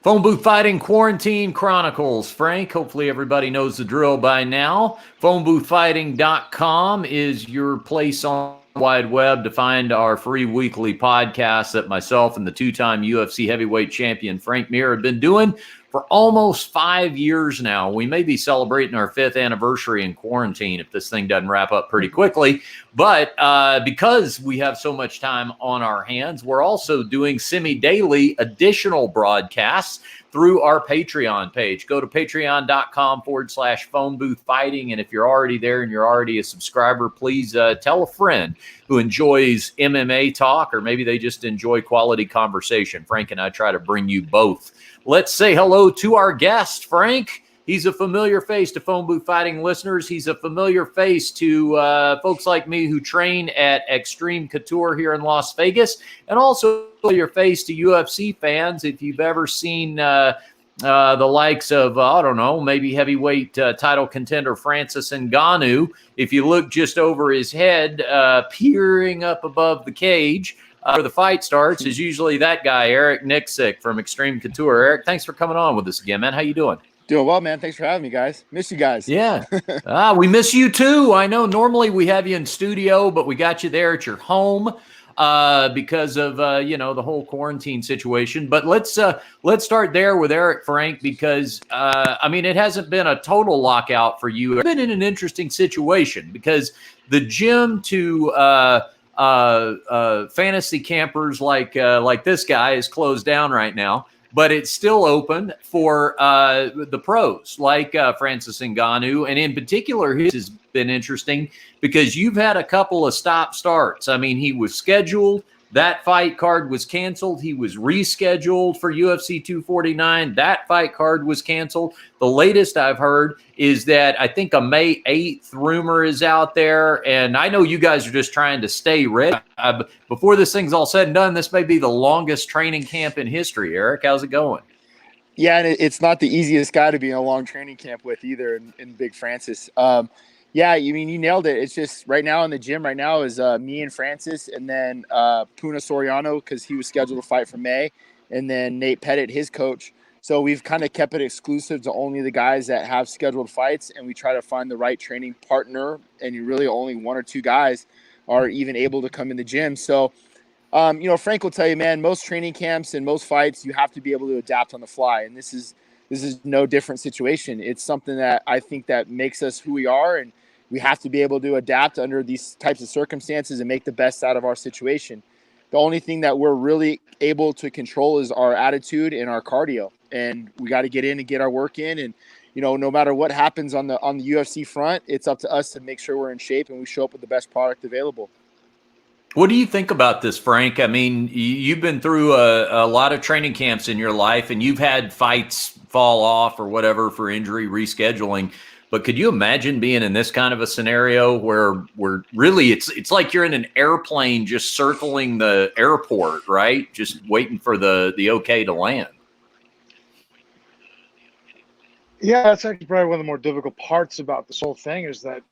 Phone Booth Fighting Quarantine Chronicles. Frank, hopefully everybody knows the drill by now. PhoneBoothFighting.com is your place on the wide web to find our free weekly podcast that myself and the two-time UFC heavyweight champion Frank Mir have been doing for almost 5 years now. We may be celebrating our 5th anniversary in quarantine if this thing doesn't wrap up pretty quickly. But because we have so much time on our hands, we're also doing semi-daily additional broadcasts through our Patreon page. Go to patreon.com/phone booth fighting. And if you're already there and you're already a subscriber, please tell a friend who enjoys MMA talk, or maybe they just enjoy quality conversation. Frank and I try to bring you both. Let's say hello to our guest, Frank. He's a familiar face to Phone Booth Fighting listeners. He's a familiar face to folks like me who train at Xtreme Couture here in Las Vegas, and also a familiar face to UFC fans. If you've ever seen the likes of, I don't know, maybe heavyweight title contender Francis Ngannou, if you look just over his head, peering up above the cage, where the fight starts, is usually that guy, Eric Nicksick from Xtreme Couture. Eric, thanks for coming on with us again, man. How you doing? Doing well, man. Thanks for having me, guys. Miss you guys. Yeah. We miss you too. I know normally we have you in studio, but we got you there at your home because of, the whole quarantine situation. But let's start there with Eric, Frank, because, it hasn't been a total lockout for you. You've been in an interesting situation because the gym to fantasy campers like this guy is closed down right now, but it's still open for the pros like Francis Ngannou. And in particular, his has been interesting because you've had a couple of stop starts. I mean, he was scheduled. That fight card was canceled. He was rescheduled for UFC 249. That fight card was canceled. The latest I've heard is that I think a May 8th rumor is out there. And I know you guys are just trying to stay ready. Before this thing's all said and done, this may be the longest training camp in history. Eric, how's it going? Yeah, and it's not the easiest guy to be in a long training camp with either in Big Francis. Yeah, you nailed it. It's just right now in the gym right now is me and Francis, and then Puna Soriano, because he was scheduled to fight for May, and then Nate Pettit, his coach. So we've kind of kept it exclusive to only the guys that have scheduled fights, and we try to find the right training partner, and really only one or two guys are even able to come in the gym. So, Frank will tell you, man, most training camps and most fights, you have to be able to adapt on the fly, and this is no different situation. It's something that I think that makes us who we are, and we have to be able to adapt under these types of circumstances and make the best out of our situation. The only thing that we're really able to control is our attitude and our cardio. And we got to get in and get our work in. And, no matter what happens on the UFC front, it's up to us to make sure we're in shape and we show up with the best product available. What do you think about this, Frank? I mean, you've been through a lot of training camps in your life, and you've had fights fall off or whatever for injury rescheduling. But could you imagine being in this kind of a scenario where really it's like you're in an airplane just circling the airport, right? Just waiting for the okay to land. Yeah, that's actually probably one of the more difficult parts about this whole thing is that,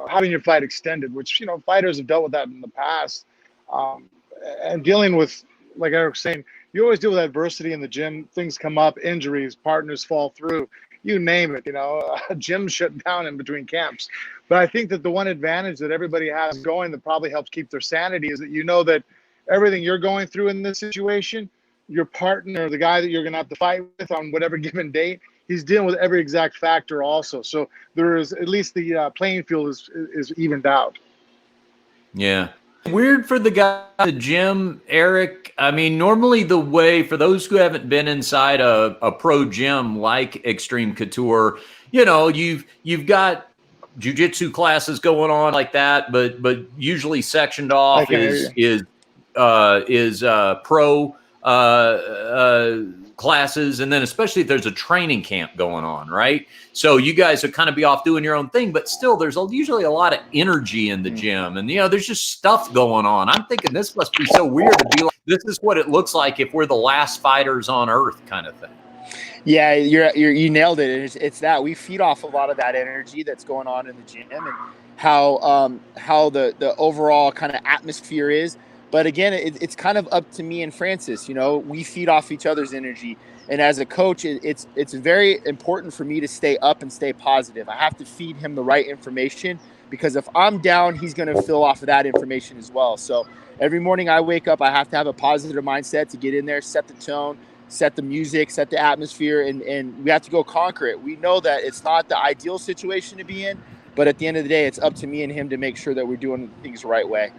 having your fight extended, which, fighters have dealt with that in the past. And dealing with, like Eric was saying, you always deal with adversity in the gym. Things come up, injuries, partners fall through. You name it, a gym shut down in between camps. But I think that the one advantage that everybody has going that probably helps keep their sanity is that that everything you're going through in this situation, your partner, the guy that you're going to have to fight with on whatever given date, he's dealing with every exact factor also. So there is at least the playing field is evened out. Yeah. Weird for the guy at the gym, Eric. I mean, normally the way, for those who haven't been inside a pro gym like Xtreme Couture, you've got jiu-jitsu classes going on like that, but usually sectioned off is pro classes, and then especially if there's a training camp going on, right? So you guys would kind of be off doing your own thing, but still there's usually a lot of energy in the gym, and there's just stuff going on. I'm thinking this must be so weird to be like, this is what it looks like if we're the last fighters on earth kind of thing. Yeah, you nailed it. It's that we feed off a lot of that energy that's going on in the gym, and how the overall kind of atmosphere is. But again, it's kind of up to me and Francis. You know, we feed off each other's energy. And as a coach, it's very important for me to stay up and stay positive. I have to feed him the right information, because if I'm down, he's going to fill off of that information as well. So every morning I wake up, I have to have a positive mindset to get in there, set the tone, set the music, set the atmosphere, and we have to go conquer it. We know that it's not the ideal situation to be in, but at the end of the day, it's up to me and him to make sure that we're doing things the right way.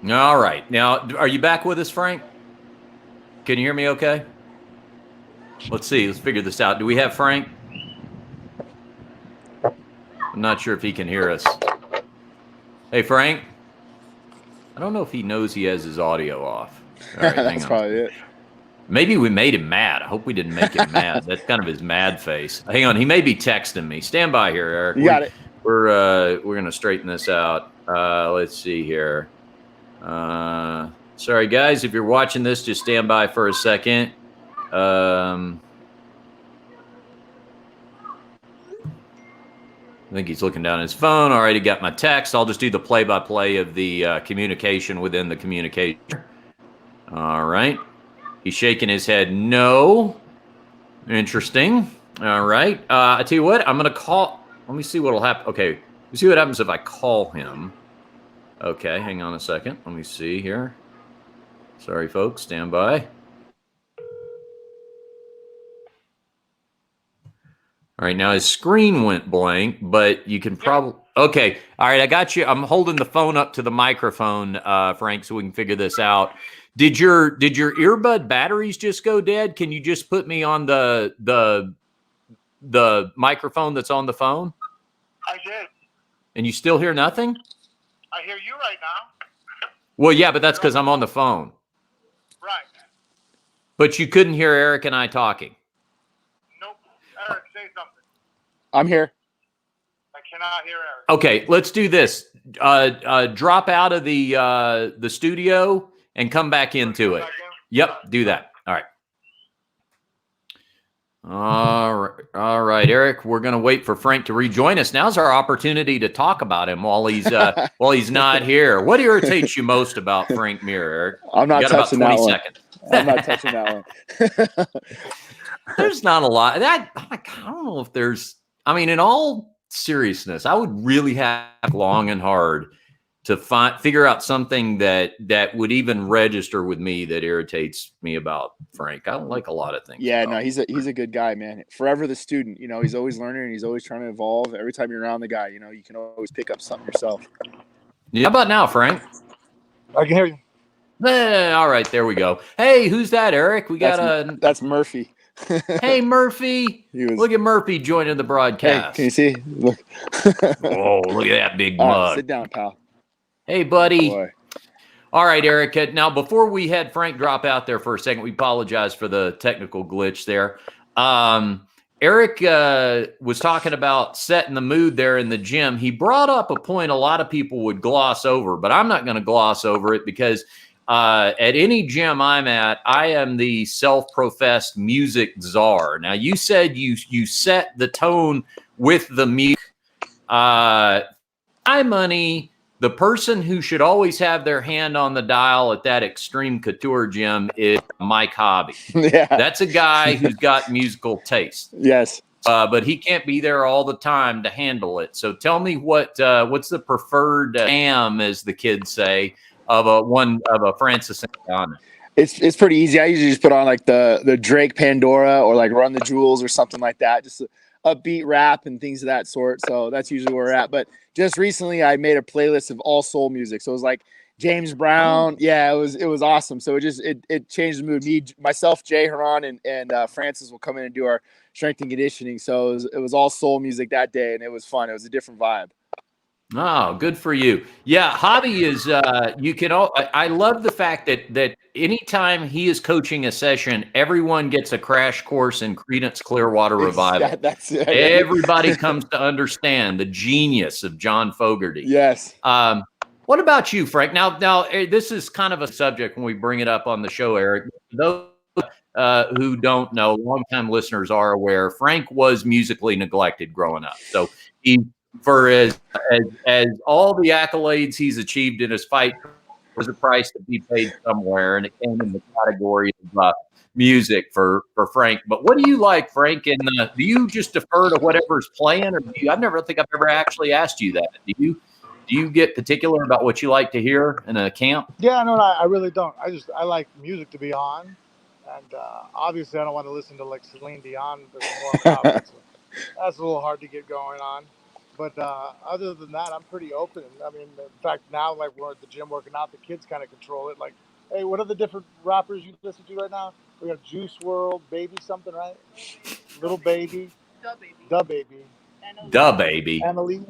All right. Now, are you back with us, Frank? Can you hear me okay? Let's see. Let's figure this out. Do we have Frank? I'm not sure if he can hear us. Hey, Frank. I don't know if he knows he has his audio off. All right, That's probably it. Maybe we made him mad. I hope we didn't make him mad. That's kind of his mad face. Hang on. He may be texting me. Stand by here, Eric. You got it. We're going to straighten this out. Let's see here. Sorry, guys. If you're watching this, just stand by for a second. I think he's looking down his phone. All right, he got my text. I'll just do the play-by-play of the communication within the communication. All right. He's shaking his head no. Interesting. All right. I tell you what, I'm going to call. Let me see what will happen. Okay. Let's see what happens if I call him. Okay, hang on a second. Let me see here. Sorry, folks. Stand by. All right, now his screen went blank, but you can probably... Okay, all right, I got you. I'm holding the phone up to the microphone, Frank, so we can figure this out. Did your earbud batteries just go dead? Can you just put me on the microphone that's on the phone? I did. And you still hear nothing? I hear you right now. Well, yeah, but that's because I'm on the phone. Right. But you couldn't hear Eric and I talking. Nope. Eric, say something. I'm here. I cannot hear Eric. Okay, let's do this. Drop out of the studio and come back into it. Yep, do that. All right. All right, Eric. We're going to wait for Frank to rejoin us. Now's our opportunity to talk about him while he's not here. What irritates you most about Frank Mir, Eric? I'm not touching that one. Seconds. I'm not touching that one. There's not a lot. I don't know if there's. I mean, in all seriousness, I would really have long and hard to figure out something that would even register with me that irritates me about Frank. I don't like a lot of things. Yeah, no, he's a good guy, man. Forever the student. You know, he's always learning and he's always trying to evolve. Every time you're around the guy, you know, you can always pick up something yourself. Yeah. How about now, Frank? I can hear you. All right, there we go. Hey, who's that, Eric? We got that's Murphy. Hey, Murphy. Look at Murphy joining the broadcast. Hey, can you see? Look. Oh, look at that big mug. Sit down, pal. Hey, buddy. Boy. All right, Eric. Now, before we had Frank drop out there for a second, we apologize for the technical glitch there. Eric was talking about setting the mood there in the gym. He brought up a point a lot of people would gloss over, but I'm not going to gloss over it because at any gym I'm at, I am the self-professed music czar. Now, you said you set the tone with the music. My money, the person who should always have their hand on the dial at that Xtreme Couture gym is Mike Hobby. Yeah. That's a guy who's got musical taste. Yes. But he can't be there all the time to handle it. So tell me what's the preferred am, as the kids say, of a Francis Ngannou. It's pretty easy. I usually just put on like the Drake Pandora or like Run the Jewels or something like that. Just upbeat rap and things of that sort. So that's usually where we're at. But just recently I made a playlist of all soul music. So it was like James Brown. Yeah, it was awesome. So it changed the mood. Myself, Jay Haran and Francis will come in and do our strength and conditioning. So it was all soul music that day, and it was fun. It was a different vibe. Oh, good for you. Yeah, Hobby is I love the fact that anytime he is coaching a session, everyone gets a crash course in Creedence Clearwater Revival. That's it. Everybody comes to understand the genius of John Fogerty. Yes. What about you, Frank? Now this is kind of a subject when we bring it up on the show, Eric. Those who don't know, longtime listeners are aware, Frank was musically neglected growing up. So for as all the accolades he's achieved in his fight was a price to be paid somewhere, and it came in the category of music for Frank. But what do you like, Frank? And do you just defer to whatever's playing, or do you? I never think I've ever actually asked you that. Do you get particular about what you like to hear in a camp? Yeah, no, I really don't. I like music to be on, and obviously I don't want to listen to like Celine Dion. That's a little hard to get going on. But other than that, I'm pretty open. I mean, in fact, now like we're at the gym working out, the kids kind of control it. Like, hey, what are the different rappers you listen to right now? We got Juice WRLD, Baby something, right? Little Baby, Da Baby, Annalie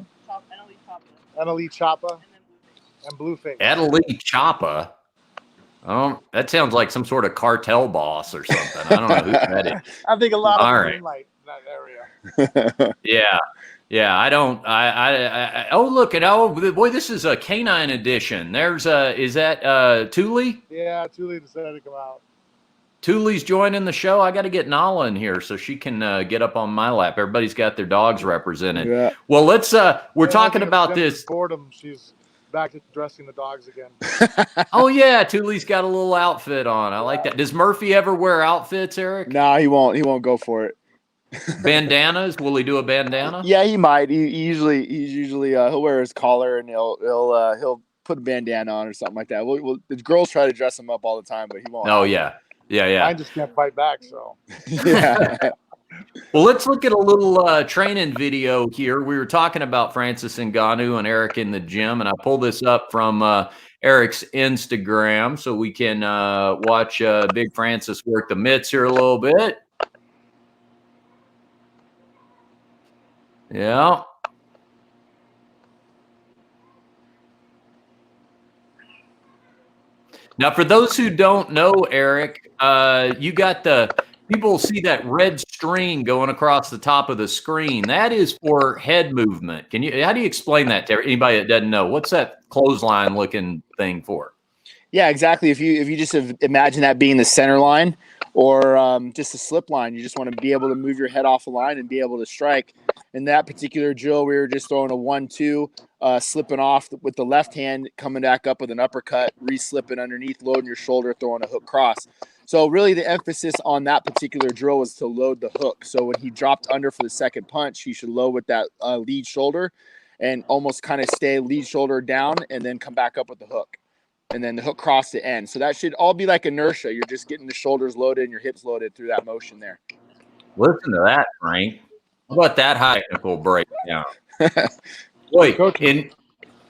Choppa, and Blueface. Annalie Choppa. That sounds like some sort of cartel boss or something. I don't know who that is. I think a lot of right. moonlight in that area. Yeah. I don't. Oh, look at boy. This is a canine edition. There's is that Thule? Yeah, Thule decided to come out. Thule's joining the show. I got to get Nala in here so she can get up on my lap. Everybody's got their dogs represented. Yeah. Well, let's. We're talking about this. Boredom. She's back to dressing the dogs again. Oh yeah, Thule's got a little outfit on. I like that. Does Murphy ever wear outfits, Eric? No, he won't. He won't go for it. Bandanas? Will he do a bandana? Yeah, he might. He's usually he'll wear his collar and he'll put a bandana on or something like that. The girls try to dress him up all the time, but he won't. Oh yeah. I just can't fight back. So yeah. Well, let's look at a little training video here. We were talking about Francis Ngannou and Eric in the gym, and I pulled this up from Eric's Instagram so we can watch Big Francis work the mitts here a little bit. Yeah. Now, for those who don't know, Eric, you got people see that red string going across the top of the screen. That is for head movement. How do you explain that to anybody that doesn't know? What's that clothesline looking thing for? Yeah, exactly. If you just imagine that being the center line or just a slip line, you just want to be able to move your head off the line and be able to strike. In that particular drill, we were just throwing a 1-2, slipping off with the left hand, coming back up with an uppercut, re-slipping underneath, loading your shoulder, throwing a hook cross. So really the emphasis on that particular drill was to load the hook. So when he dropped under for the second punch, he should load with that lead shoulder and almost kind of stay lead shoulder down and then come back up with the hook. And then the hook cross the end. So that should all be like inertia. You're just getting the shoulders loaded and your hips loaded through that motion there. Listen to that, Frank. How about that high technical breakdown? Boy,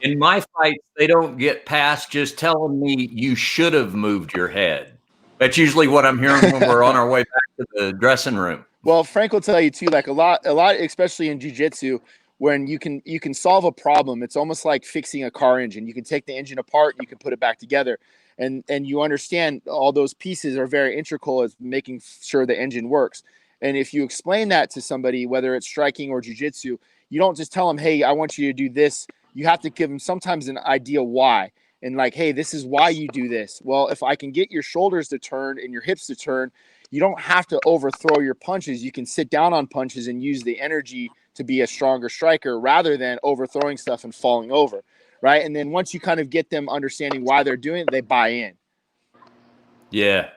in my fights, they don't get past just telling me you should have moved your head. That's usually what I'm hearing when we're on our way back to the dressing room. Well, Frank will tell you too, like a lot, especially in jiu-jitsu, when you can solve a problem, it's almost like fixing a car engine. You can take the engine apart, you can put it back together, and you understand all those pieces are very integral as making sure the engine works. And if you explain that to somebody, whether it's striking or jiu-jitsu, you don't just tell them, hey, I want you to do this. You have to give them sometimes an idea why. And like, hey, this is why you do this. Well, if I can get your shoulders to turn and your hips to turn, you don't have to overthrow your punches. You can sit down on punches and use the energy to be a stronger striker rather than overthrowing stuff and falling over, right? And then once you kind of get them understanding why they're doing it, they buy in. Yeah.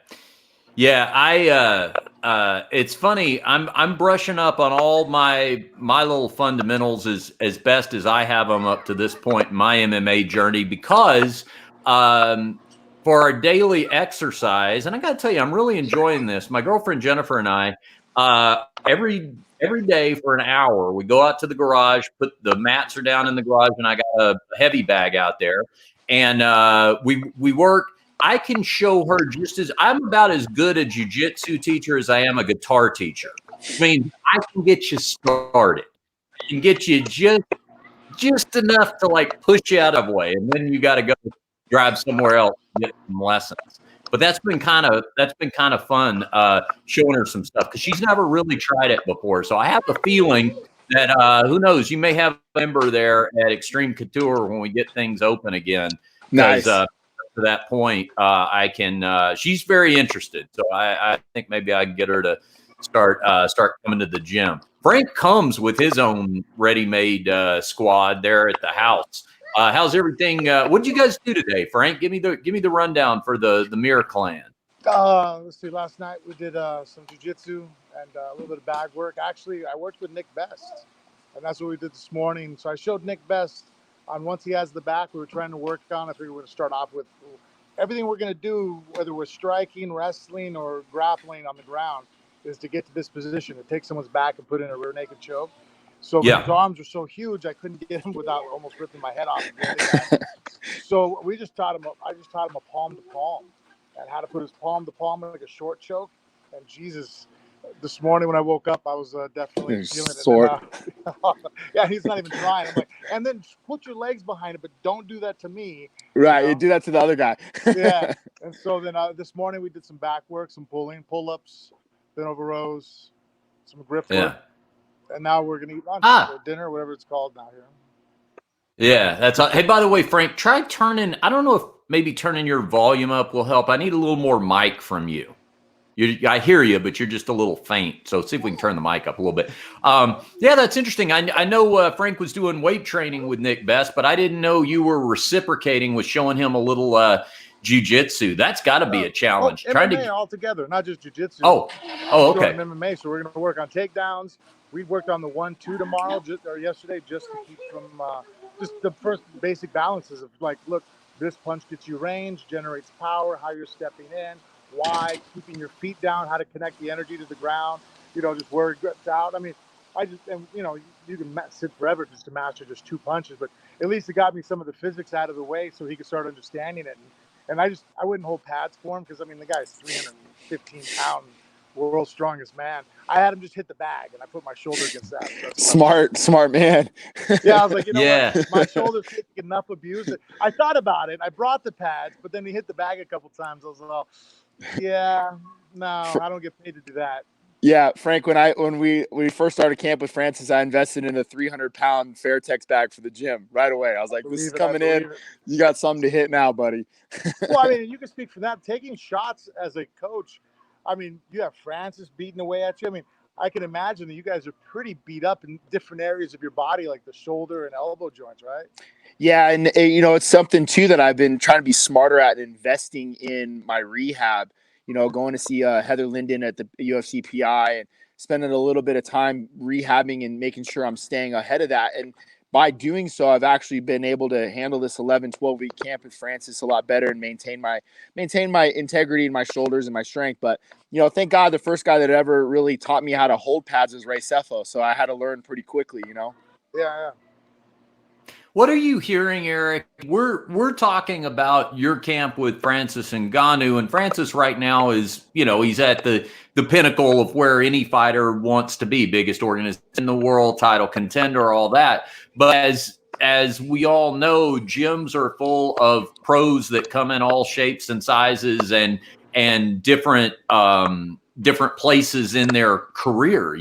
It's funny. I'm brushing up on all my little fundamentals as best as I have them up to this point in my MMA journey because for our daily exercise, and I got to tell you, I'm really enjoying this. My girlfriend Jennifer and I, every day for an hour, we go out to the garage. Put the mats are down in the garage, and I got a heavy bag out there, and we work. I can show her I'm about as good a jiu-jitsu teacher as I am a guitar teacher. I mean, I can get you started. I can get you just enough to like push you out of the way, and then you got to go drive somewhere else and get some lessons. But that's been kind of fun showing her some stuff because she's never really tried it before. So I have a feeling that who knows, you may have a member there at Xtreme Couture when we get things open again. Nice. To that point, I can. She's very interested, so I think maybe I can get her to start coming to the gym. Frank comes with his own ready-made squad there at the house, How's everything? What did you guys do today, Frank? Give me the rundown for the Mirror Clan. Let's see. Last night we did some jiu-jitsu and a little bit of bag work. Actually, I worked with Nick Best, and that's what we did this morning. So I showed Nick Best on once he has the back, we were trying to work on. I figured we're going to start off with everything we're going to do, whether we're striking, wrestling, or grappling on the ground, is to get to this position, to take someone's back and put in a rear naked choke. So his arms are so huge, I couldn't get him without almost ripping my head off. So I just taught him a palm to palm and how to put his palm to palm like a short choke. And Jesus, this morning when I woke up, I was definitely feeling it. Yeah, he's not even trying. I'm like, and then put your legs behind it, but don't do that to me. Right, you do that to the other guy. Yeah. And so then this morning we did some back work, some pull-ups, bent over rows, some grip work. And now we're gonna eat lunch or dinner, whatever it's called now here. Yeah, that's. Hey, by the way, Frank, try turning. I don't know if maybe turning your volume up will help. I need a little more mic from you. I hear you, but you're just a little faint. So see if we can turn the mic up a little bit. Yeah, that's interesting. I know Frank was doing weight training with Nick Best, but I didn't know you were reciprocating with showing him a little jiu-jitsu. That's got to be a challenge. MMA altogether, not just jiu-jitsu. Oh, okay. MMA, so we're going to work on takedowns. We worked on the 1-2 tomorrow, yesterday, just to keep from just the first basic balances of like, look, this punch gets you range, generates power, how you're stepping in, why, keeping your feet down, how to connect the energy to the ground, just where it gets out. I mean, you can sit forever just to master just 2 punches, but at least it got me some of the physics out of the way so he could start understanding it. And I wouldn't hold pads for him because, I mean, the guy's 315-pound, world's strongest man. I had him just hit the bag, and I put my shoulder against that. Smart man. Yeah, I was like, what? My shoulder's taking enough abuse. I thought about it. I brought the pads, but then he hit the bag a couple times. I was like, no, I don't get paid to do that. Yeah, Frank, when we first started camp with Francis, I invested in a 300-pound Fairtex bag for the gym right away. I was like, this is coming in. You got something to hit now, buddy. Well, I mean, you can speak for that. Taking shots as a coach, I mean, you have Francis beating away at you. I mean, I can imagine that you guys are pretty beat up in different areas of your body, like the shoulder and elbow joints, right? Yeah, and it's something too that I've been trying to be smarter at, investing in my rehab. Going to see Heather Linden at the UFC PI and spending a little bit of time rehabbing and making sure I'm staying ahead of that. And by doing so, I've actually been able to handle this 11, 12-week camp with Francis a lot better and maintain my integrity in my shoulders and my strength. But, thank God the first guy that ever really taught me how to hold pads was Ray Cepho. So I had to learn pretty quickly, Yeah. What are you hearing, Eric? We're talking about your camp with Francis Ngannou, and Francis right now is, he's at the pinnacle of where any fighter wants to be, biggest organization in the world, title contender, all that. But as we all know, gyms are full of pros that come in all shapes and sizes and different places in their career,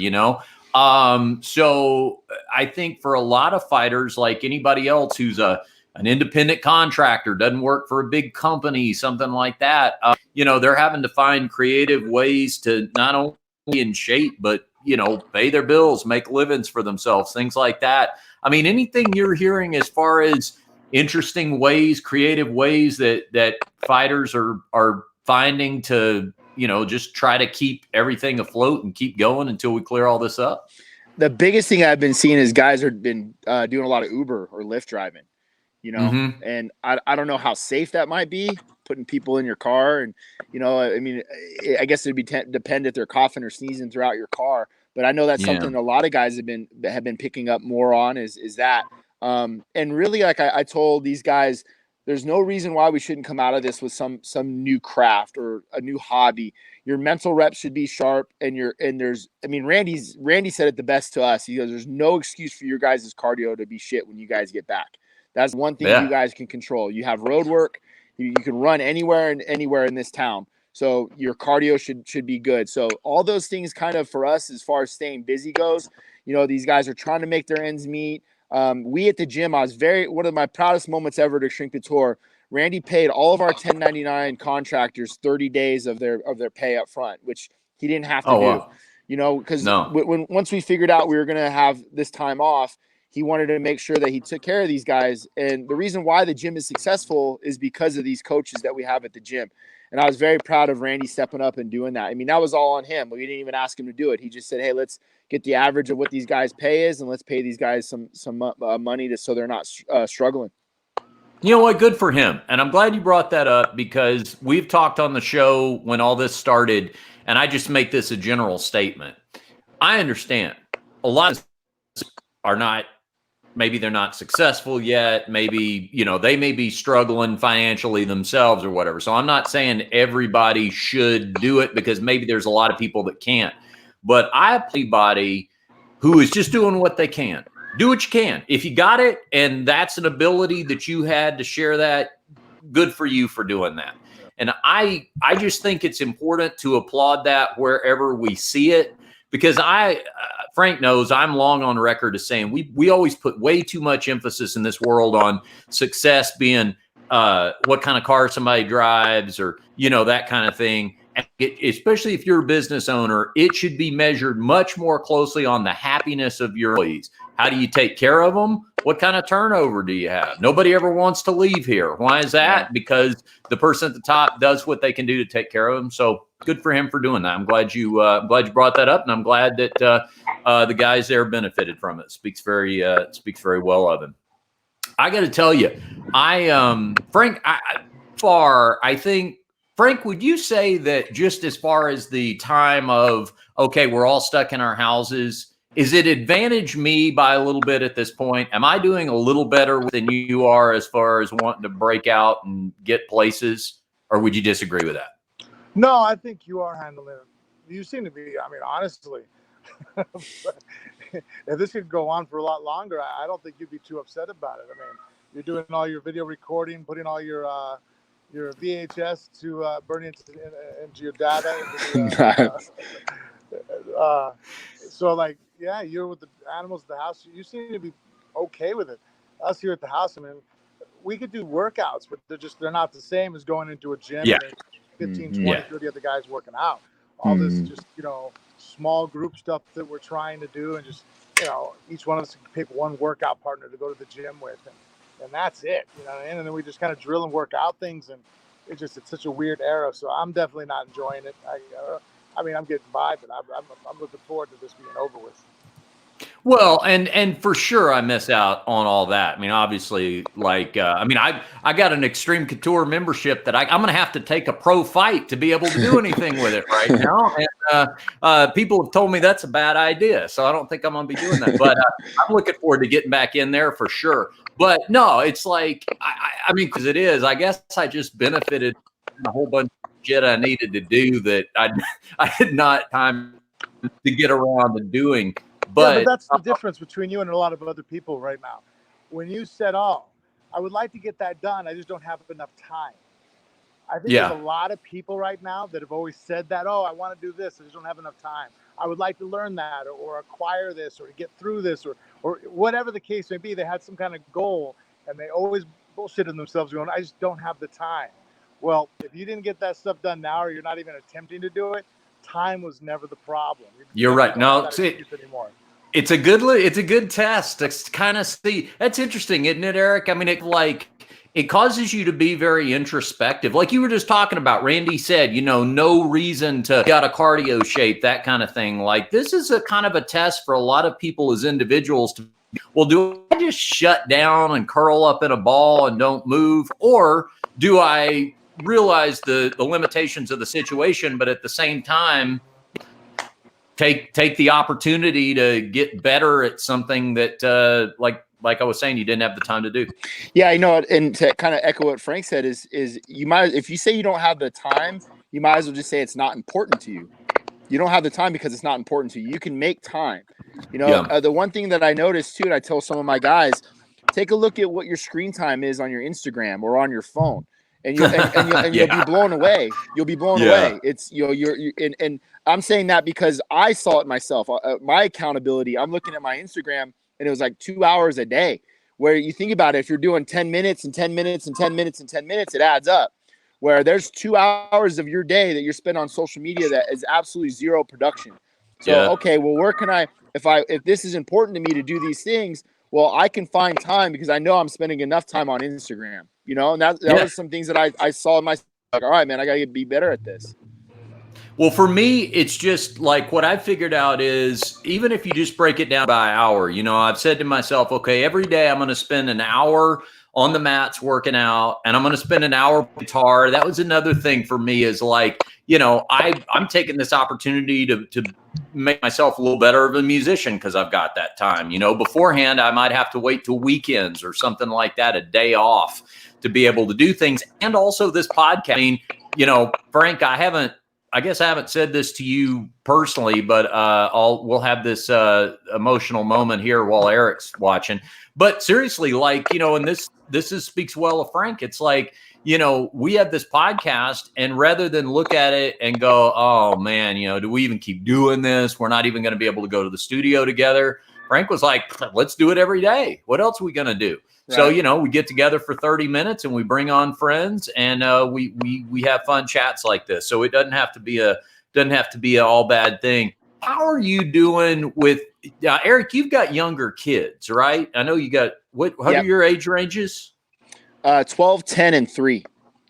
So I think for a lot of fighters, like anybody else who's an independent contractor, doesn't work for a big company, something like that, they're having to find creative ways to not only be in shape, but, pay their bills, make livings for themselves, things like that. I mean, anything you're hearing as far as interesting ways, creative ways that fighters are finding to, just try to keep everything afloat and keep going until we clear all this up? The biggest thing I've been seeing is guys have been doing a lot of Uber or Lyft driving, and I don't know how safe that might be, putting people in your car. And, I mean, I guess it'd be depend if they're coughing or sneezing throughout your car. But I know that's something a lot of guys have been picking up more on is that. And really, like I told these guys, there's no reason why we shouldn't come out of this with some new craft or a new hobby. Your mental reps should be sharp, Randy said it the best to us. He goes, there's no excuse for your guys' cardio to be shit when you guys get back. That's one thing you guys can control. You have road work. You can run anywhere in this town. So your cardio should be good. So all those things kind of for us, as far as staying busy goes, these guys are trying to make their ends meet. We at the gym, one of my proudest moments ever to Xtreme Couture. Randy paid all of our 1099 contractors 30 days of their pay up front, which he didn't have to do. Wow. Because once we figured out we were going to have this time off, he wanted to make sure that he took care of these guys. And the reason why the gym is successful is because of these coaches that we have at the gym. And I was very proud of Randy stepping up and doing that. I mean, that was all on him. We didn't even ask him to do it. He just said, hey, let's get the average of what these guys pay is, and let's pay these guys some money so they're not struggling. You know what? Good for him. And I'm glad you brought that up, because we've talked on the show when all this started, and I just make this a general statement. I understand a lot of are not, maybe they're not successful yet. Maybe, they may be struggling financially themselves or whatever. So I'm not saying everybody should do it, because maybe there's a lot of people that can't. But I applaud anybody who is just doing what they can. Do what you can. If you got it and that's an ability that you had to share that, good for you for doing that. And I just think it's important to applaud that wherever we see it, because Frank knows I'm long on record as saying we always put way too much emphasis in this world on success being what kind of car somebody drives, or, that kind of thing. And especially if you're a business owner, it should be measured much more closely on the happiness of your employees. How do you take care of them? What kind of turnover do you have? Nobody ever wants to leave here. Why is that? Because the person at the top does what they can do to take care of them. So good for him for doing that. I'm glad you brought that up, and I'm glad that the guys there benefited from it. Speaks very well of him. I got to tell you, Frank, would you say that just as far as the time of, okay, we're all stuck in our houses, is it advantage me by a little bit at this point? Am I doing a little better than you are as far as wanting to break out and get places, or would you disagree with that? No, I think you are handling it. You seem to be, honestly, if this could go on for a lot longer, I don't think you'd be too upset about it. You're doing all your video recording, putting all your VHS to burn into your data. So you're with the animals at the house. You seem to be okay with it. Us here at the house, we could do workouts, but they're not the same as going into a gym. Yeah. And 15, 20, 30 other guys working out. All this just, small group stuff that we're trying to do, and just, each one of us can pick one workout partner to go to the gym with, and that's it, and then we just kind of drill and work out things, and it's such a weird era. So I'm definitely not enjoying it. I'm getting by, but I'm looking forward to this being over with. Well, and for sure I miss out on all that. Obviously, I got an Xtreme Couture membership that I'm going to have to take a pro fight to be able to do anything with it right now. And people have told me that's a bad idea, so I don't think I'm going to be doing that. But I'm looking forward to getting back in there for sure. But no, it's because it is. I guess I just benefited from a whole bunch of shit I needed to do that I had not time to get around to doing. But that's the difference between you and a lot of other people right now. When you said, I would like to get that done, I just don't have enough time. I think there's a lot of people right now that have always said that, I want to do this, I just don't have enough time. I would like to learn that, or acquire this, or get through this, or whatever the case may be. They had some kind of goal, and they always bullshitted themselves going, I just don't have the time. Well, if you didn't get that stuff done now, or you're not even attempting to do it, time was never the problem. You're right. No, it's a good test to kind of see. That's interesting, isn't it, Eric? It causes you to be very introspective. Like you were just talking about, Randy said, no reason to get out of cardio shape, that kind of thing. Like this is a kind of a test for a lot of people as individuals to, well, do I just shut down and curl up in a ball and don't move? Or do I realize the limitations of the situation, but at the same time, take the opportunity to get better at something that, like I was saying, you didn't have the time to do. Yeah, and to kind of echo what Frank said is you might, if you say you don't have the time, you might as well just say it's not important to you. You don't have the time because it's not important to you. You can make time. The one thing that I noticed too, and I tell some of my guys, take a look at what your screen time is on your Instagram or on your phone. And you'll be blown away. You'll be blown away. It's and I'm saying that because I saw it myself. My accountability. I'm looking at my Instagram, and it was like 2 hours a day. Where you think about it, if you're doing 10 minutes and 10 minutes and 10 minutes and 10 minutes, it adds up. Where there's 2 hours of your day that you're spending on social media that is absolutely zero production. So okay, well, where can I? If this is important to me to do these things, well, I can find time because I know I'm spending enough time on Instagram, you know, and that was some things that I saw in my, like, all right, man, I got to be better at this. Well, for me, it's just like what I figured out is even if you just break it down by hour, you know, I've said to myself, okay, every day I'm going to spend an hour on the mats working out, and I'm going to spend an hour with guitar. That was another thing for me is like, you know, I'm taking this opportunity to make myself a little better of a musician because I've got that time. You know, beforehand, I might have to wait till weekends or something like that, a day off to be able to do things. And also this podcast. I mean, you know, Frank, I guess I haven't said this to you personally, but we'll have this emotional moment here while Eric's watching. But seriously, like, you know, and this speaks well of Frank. It's like, you know, we have this podcast, and rather than look at it and go, oh man, you know, do we even keep doing this? We're not even going to be able to go to the studio together. Frank was like, let's do it every day. What else are we going to do? Right. So, you know, we get together for 30 minutes and we bring on friends, and we have fun chats like this. So it doesn't have to be a all bad thing. How are you doing with Eric? You've got younger kids, right? I know you got what are your age ranges? 12, 10, and 3.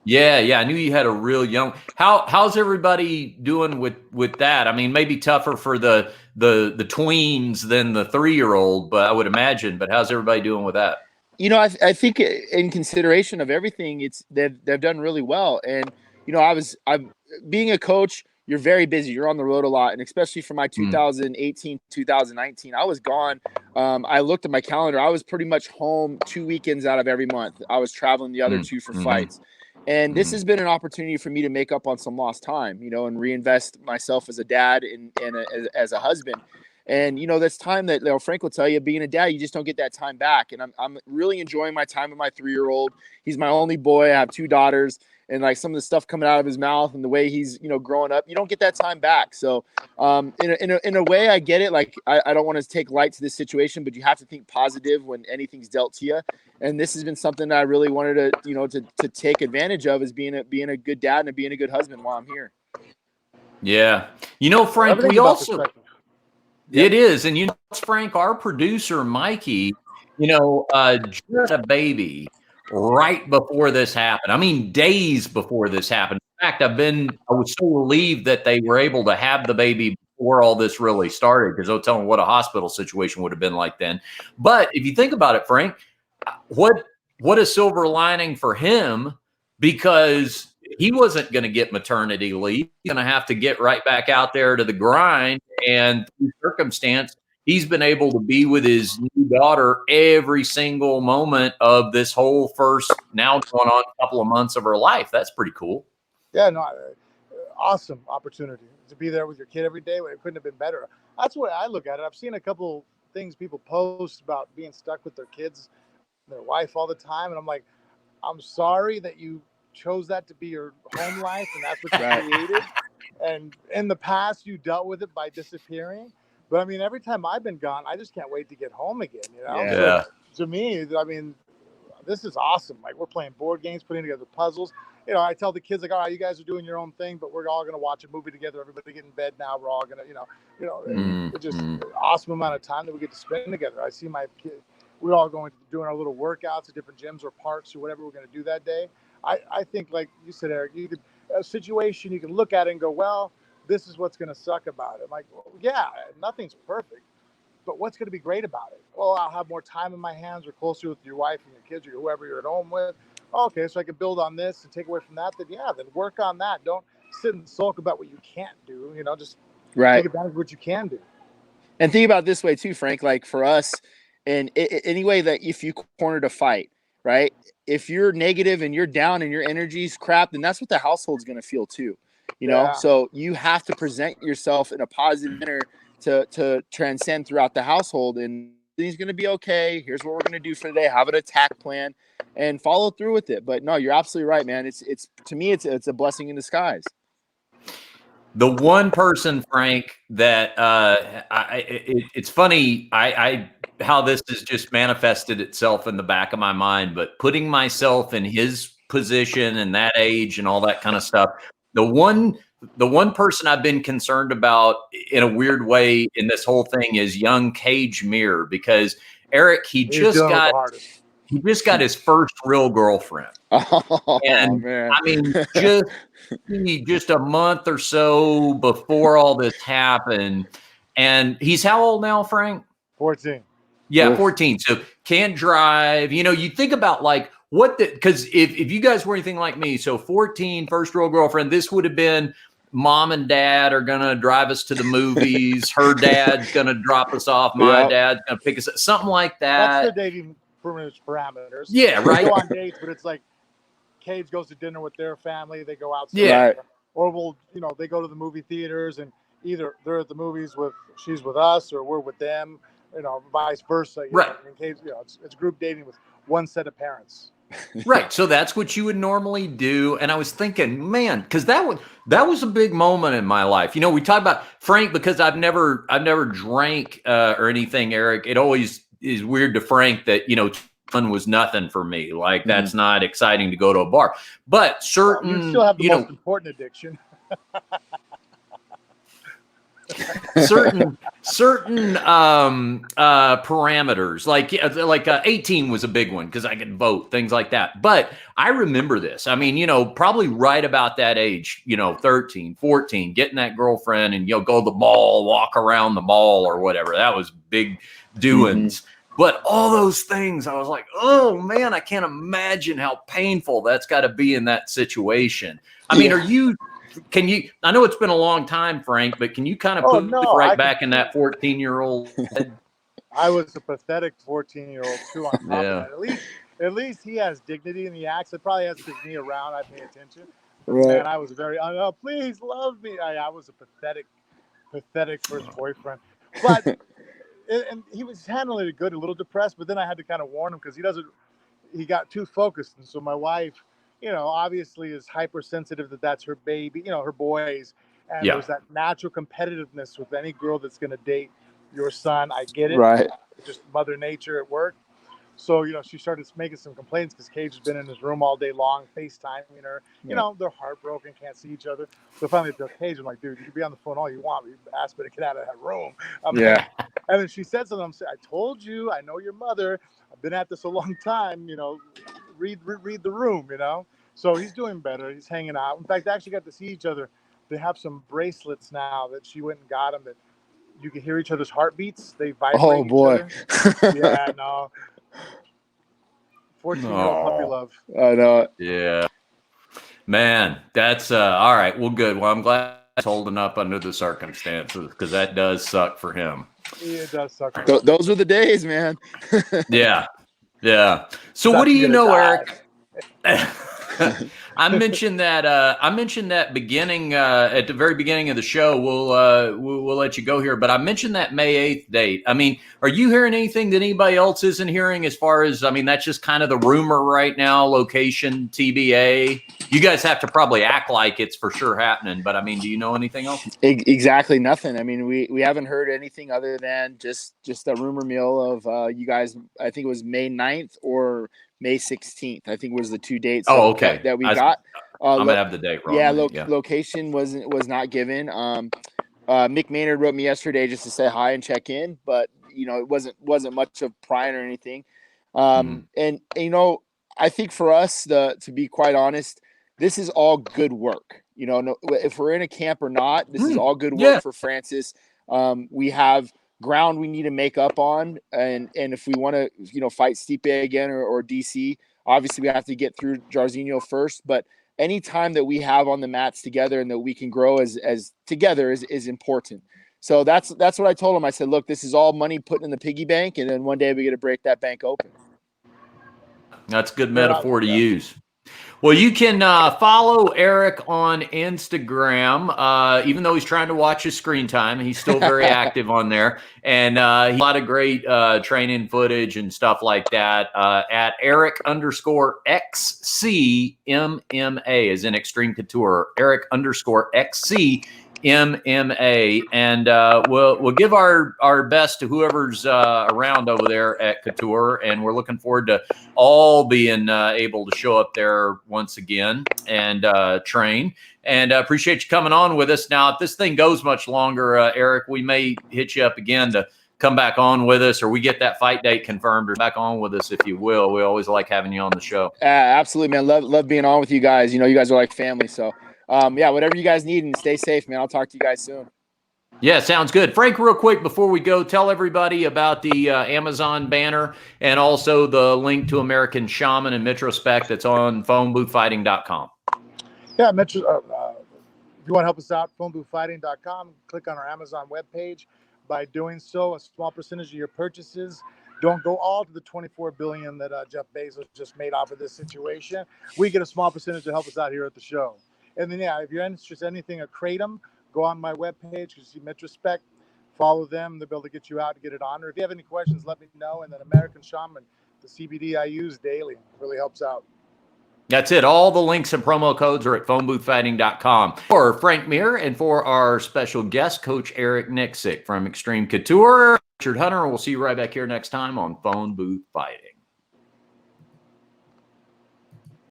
Yeah. I knew you had a real young. How's everybody doing with that? I mean, maybe tougher for the tweens than the 3-year-old, but I would imagine. But how's everybody doing with that? You know, I think in consideration of everything, they've done really well. And you know, I'm being a coach. You're very busy. You're on the road a lot, and especially for my 2018, 2019, I was gone. I looked at my calendar. I was pretty much home 2 weekends out of every month. I was traveling the other 2 for fights. And this has been an opportunity for me to make up on some lost time, you know, and reinvest myself as a dad and as a husband. And, you know, that's time that, you know, Frank will tell you, being a dad, you just don't get that time back. And I'm really enjoying my time with my 3-year-old. He's my only boy. I have 2 daughters. And like some of the stuff coming out of his mouth and the way he's, you know, growing up, you don't get that time back. So in a way, I get it. Like, I don't want to take light to this situation, but you have to think positive when anything's dealt to you. And this has been something that I really wanted to, you know, to take advantage of, is being a good dad and being a good husband while I'm here. Yeah. You know, Frank, we also, it is. And you know, Frank, our producer, Mikey, you know, just had a baby right before this happened. I mean, days before this happened. In fact, I was so relieved that they were able to have the baby before all this really started, because I'll tell them what a hospital situation would have been like then. But if you think about it, Frank, what a silver lining for him, because he wasn't going to get maternity leave. He's going to have to get right back out there to the grind. And through circumstance, he's been able to be with his new daughter every single moment of this whole first, now going on a couple of months of her life. That's pretty cool. Yeah, no, awesome opportunity to be there with your kid every day. It couldn't have been better. That's the way I look at it. I've seen a couple things people post about being stuck with their kids, their wife all the time. And I'm like, I'm sorry that you chose that to be your home life and that's what you created. And in the past, you dealt with it by disappearing. But I mean, every time I've been gone, I just can't wait to get home again. You know, yeah. So to me, I mean, this is awesome. Like, we're playing board games, putting together puzzles. You know, I tell the kids, like, all right, you guys are doing your own thing, but we're all going to watch a movie together. Everybody get in bed now. We're all going to, it's just an awesome amount of time that we get to spend together. I see my kid, we're all doing our little workouts at different gyms or parks or whatever we're going to do that day. I think, like you said, Eric, a situation you can look at it and go, well, this is what's going to suck about it. I'm like, well, yeah, nothing's perfect, but what's going to be great about it? Well, I'll have more time in my hands, or closer with your wife and your kids or whoever you're at home with. Okay, so I can build on this and take away from that. Then work on that. Don't sit and sulk about what you can't do. You know, just take advantage of what you can do. And think about it this way too, Frank. Like for us, and any way that if you cornered a fight, right? If you're negative and you're down and your energy's crap, then that's what the household's going to feel too. You know, so you have to present yourself in a positive manner to transcend throughout the household. And he's going to be okay. Here's what we're going to do for today. Have an attack plan and follow through with it. But no, you're absolutely right, man. It's to me, it's a blessing in disguise. The one person, Frank, that it's funny, how this has just manifested itself in the back of my mind, but putting myself in his position and that age and all that kind of stuff. The one person I've been concerned about in a weird way in this whole thing is young Cage Mirror, because Eric, he He's just dealing with the got hardest. his first real girlfriend. Oh, And man. I mean, just a month or so before all this happened. And he's how old now, Frank? 14. Yeah, Oof. 14. So can't drive. You know, you think about like because if you guys were anything like me, so 14, first real girlfriend, this would have been mom and dad are going to drive us to the movies. Her dad's going to drop us off. My dad's going to pick us up. Something like That's that. their dating parameters. Yeah, They right. go on dates, but it's like Cage goes to dinner with their family. They go outside. Yeah. Right. Or they go to the movie theaters, and either they're at the movies she's with us, or we're with them. Vice versa. Right. In case it's group dating with one set of parents. Right. So that's what you would normally do. And I was thinking, man, because that was a big moment in my life. You know, we talk about Frank because I've never drank or anything, Eric. It always is weird to Frank that, fun was nothing for me. Like that's not exciting to go to a bar. But certain You still have the most important addiction. certain parameters like 18 was a big one because I could vote, things like that. But I remember this. I mean, probably right about that age, 13, 14, getting that girlfriend and go to the mall, walk around the mall or whatever. That was big doings. But all those things, I was like, oh man, I can't imagine how painful that's got to be in that situation. I mean, can you, I know it's been a long time, Frank, but can you kind of put it right back in that 14-year-old head? I was a pathetic 14-year-old too. On top Yeah. of that, at least he has dignity in the acts. It probably has to me around. I pay attention. Right. Man, I was very. Oh, please love me. I was a pathetic first boyfriend, but and he was handling it good. A little depressed, but then I had to kind of warn him because he got too focused, and so my wife, obviously is hypersensitive that's her baby, her boys. And there's that natural competitiveness with any girl that's going to date your son. I get it. Right. Just Mother Nature at work. So, she started making some complaints because Cage has been in his room all day long, FaceTiming her. They're heartbroken, can't see each other. So finally, I tell Cage, I'm like, dude, you can be on the phone all you want. You asked me to get out of that room. Yeah. And then she said something. I'm saying, I told you, I know your mother. I've been at this a long time. Read the room. So he's doing better. He's hanging out. In fact, they actually got to see each other. They have some bracelets now that she went and got him that you can hear each other's heartbeats. They vibrate. Oh boy. Each other. Yeah, no. 14-year-old puppy love. I know it. Yeah. Man, that's all right. Well, good. Well, I'm glad he's holding up under the circumstances because that does suck for him. Yeah, it does suck. Those were the days, man. Yeah. Yeah. So what do you know, Eric? I mentioned that beginning at the very beginning of the show. We'll let you go here, but I mentioned that May 8th date. I mean, are you hearing anything that anybody else isn't hearing as far as, that's just kind of the rumor right now, location TBA. You guys have to probably act like it's for sure happening, but do you know anything else? Exactly nothing. We haven't heard anything other than just a rumor mill of you guys. I think it was May 9th or May 16th, I think was the two dates that we got. I'm going to have the date wrong. Yeah, location was not given. Mick Maynard wrote me yesterday just to say hi and check in, but, it wasn't much of prying or anything. And I think for us, to be quite honest, this is all good work. If we're in a camp or not, this is all good work for Francis. We have ground we need to make up on, and if we want to fight Stipe again or DC, obviously we have to get through Jairzinho first, but any time that we have on the mats together and that we can grow as together is important. So that's what I told him. I said, look, this is all money put in the piggy bank, and then one day we get to break that bank open. That's a good metaphor to use. Well, you can follow Eric on Instagram, even though he's trying to watch his screen time. He's still very active on there. And he has a lot of great training footage and stuff like that at Eric_XC MMA, as in Xtreme Couture. Eric_XC MMA, and we'll give our best to whoever's around over there at Couture, and we're looking forward to all being able to show up there once again and train. And appreciate you coming on with us. Now, if this thing goes much longer, Eric, we may hit you up again to come back on with us, or we get that fight date confirmed, or back on with us if you will. We always like having you on the show. Absolutely, man. Love being on with you guys. You know, you guys are like family. So, yeah, whatever you guys need, and stay safe, man. I'll talk to you guys soon. Yeah, sounds good. Frank, real quick before we go, tell everybody about the Amazon banner and also the link to American Shaman and Mitrospect that's on phoneboothfighting.com. Yeah, if you want to help us out, phoneboothfighting.com. Click on our Amazon webpage. By doing so, a small percentage of your purchases don't go all to the $24 billion that Jeff Bezos just made off of this situation. We get a small percentage to help us out here at the show. And then, yeah, if you're interested in anything at Kratom, go on my webpage. You see Mitrospect. Follow them. They'll be able to get you out to get it on. Or if you have any questions, let me know. And then American Shaman, the CBD I use daily, really helps out. That's it. All the links and promo codes are at phoneboothfighting.com. For Frank Mir and for our special guest, Coach Eric Nicksick from Xtreme Couture, Richard Hunter, we'll see you right back here next time on Phone Booth Fighting.